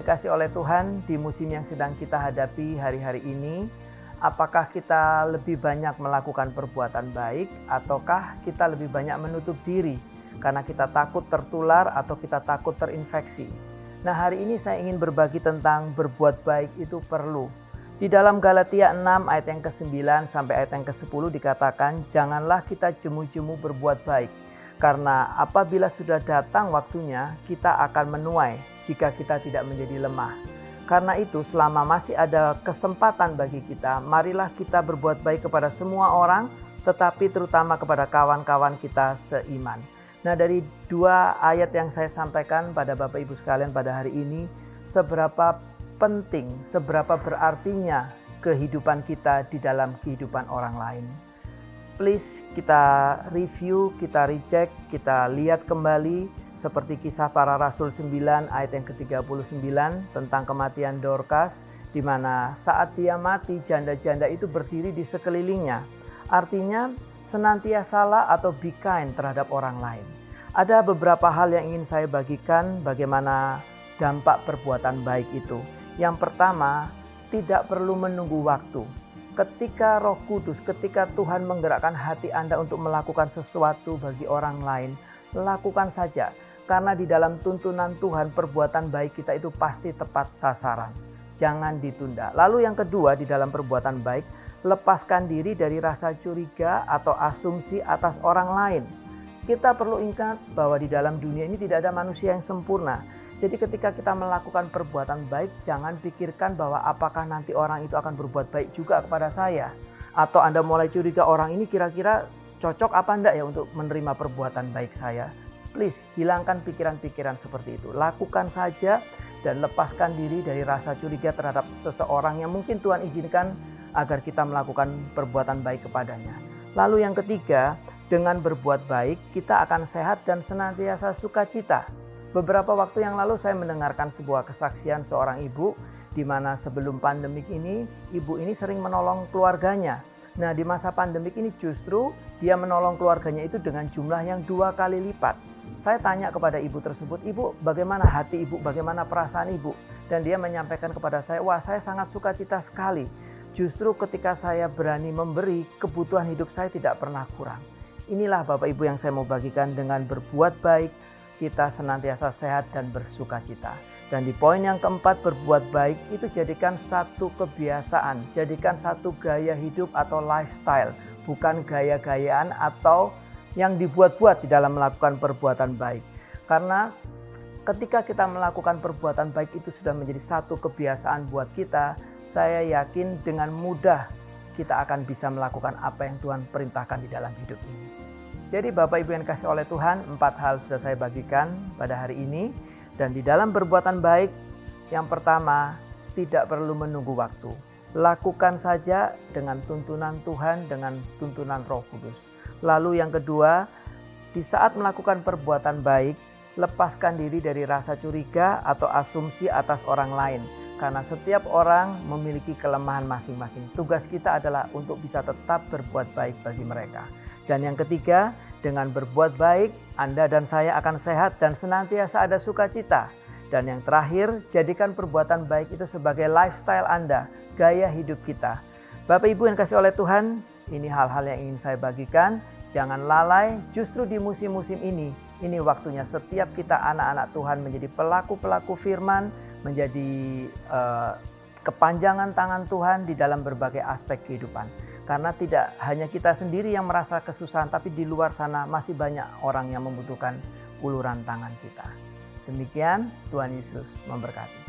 dikasih oleh Tuhan, di musim yang sedang kita hadapi hari-hari ini, apakah kita lebih banyak melakukan perbuatan baik ataukah kita lebih banyak menutup diri karena kita takut tertular atau kita takut terinfeksi? Nah, hari ini saya ingin berbagi tentang berbuat baik itu perlu. Di dalam Galatia 6 ayat yang ke-9 sampai ayat yang ke-10 dikatakan, janganlah kita jemu-jemu berbuat baik, karena apabila sudah datang waktunya, kita akan menuai jika kita tidak menjadi lemah. Karena itu, selama masih ada kesempatan bagi kita, marilah kita berbuat baik kepada semua orang, tetapi terutama kepada kawan-kawan kita seiman. Nah, dari dua ayat yang saya sampaikan pada Bapak Ibu sekalian pada hari ini, seberapa penting, seberapa berartinya kehidupan kita di dalam kehidupan orang lain. Please kita review, kita recheck, kita lihat kembali seperti kisah para Rasul 9 ayat yang ke-39 tentang kematian Dorcas, di mana saat dia mati janda-janda itu berdiri di sekelilingnya. Artinya senantiasalah atau be kind terhadap orang lain. Ada beberapa hal yang ingin saya bagikan bagaimana dampak perbuatan baik itu. Yang pertama, tidak perlu menunggu waktu. Ketika Roh Kudus, ketika Tuhan menggerakkan hati Anda untuk melakukan sesuatu bagi orang lain, lakukan saja. Karena di dalam tuntunan Tuhan, perbuatan baik kita itu pasti tepat sasaran. Jangan ditunda. Lalu yang kedua, di dalam perbuatan baik, lepaskan diri dari rasa curiga atau asumsi atas orang lain. Kita perlu ingat bahwa di dalam dunia ini tidak ada manusia yang sempurna. Jadi ketika kita melakukan perbuatan baik, jangan pikirkan bahwa apakah nanti orang itu akan berbuat baik juga kepada saya. Atau Anda mulai curiga orang ini kira-kira cocok apa enggak ya untuk menerima perbuatan baik saya. Please, hilangkan pikiran-pikiran seperti itu. Lakukan saja dan lepaskan diri dari rasa curiga terhadap seseorang yang mungkin Tuhan izinkan agar kita melakukan perbuatan baik kepadanya. Lalu yang ketiga, dengan berbuat baik, kita akan sehat dan senantiasa sukacita. Beberapa waktu yang lalu saya mendengarkan sebuah kesaksian seorang ibu di mana sebelum pandemik ini, ibu ini sering menolong keluarganya. Nah, di masa pandemik ini justru dia menolong keluarganya itu dengan jumlah yang 2 kali lipat. Saya tanya kepada ibu tersebut, ibu bagaimana hati ibu, bagaimana perasaan ibu? Dan dia menyampaikan kepada saya, wah saya sangat sukacita sekali. Justru ketika saya berani memberi, kebutuhan hidup saya tidak pernah kurang. Inilah Bapak Ibu yang saya mau bagikan, dengan berbuat baik, kita senantiasa sehat dan bersukacita. Dan di poin yang keempat, berbuat baik itu jadikan satu kebiasaan, jadikan satu gaya hidup atau lifestyle, bukan gaya-gayaan atau yang dibuat-buat di dalam melakukan perbuatan baik. Karena ketika kita melakukan perbuatan baik itu sudah menjadi satu kebiasaan buat kita, saya yakin dengan mudah kita akan bisa melakukan apa yang Tuhan perintahkan di dalam hidup ini. Jadi Bapak Ibu yang kasih oleh Tuhan, 4 hal sudah saya bagikan pada hari ini. Dan di dalam perbuatan baik, yang pertama, tidak perlu menunggu waktu. Lakukan saja dengan tuntunan Tuhan, dengan tuntunan Roh Kudus. Lalu yang kedua, di saat melakukan perbuatan baik, lepaskan diri dari rasa curiga atau asumsi atas orang lain. Karena setiap orang memiliki kelemahan masing-masing. Tugas kita adalah untuk bisa tetap berbuat baik bagi mereka. Dan yang ketiga, dengan berbuat baik, Anda dan saya akan sehat dan senantiasa ada sukacita. Dan yang terakhir, jadikan perbuatan baik itu sebagai lifestyle Anda, gaya hidup kita. Bapak Ibu yang kasih oleh Tuhan, ini hal-hal yang ingin saya bagikan. Jangan lalai, justru di musim-musim ini waktunya setiap kita anak-anak Tuhan menjadi pelaku-pelaku firman, menjadi kepanjangan tangan Tuhan di dalam berbagai aspek kehidupan. Karena tidak hanya kita sendiri yang merasa kesusahan, tapi di luar sana masih banyak orang yang membutuhkan uluran tangan kita. Demikian, Tuhan Yesus memberkati.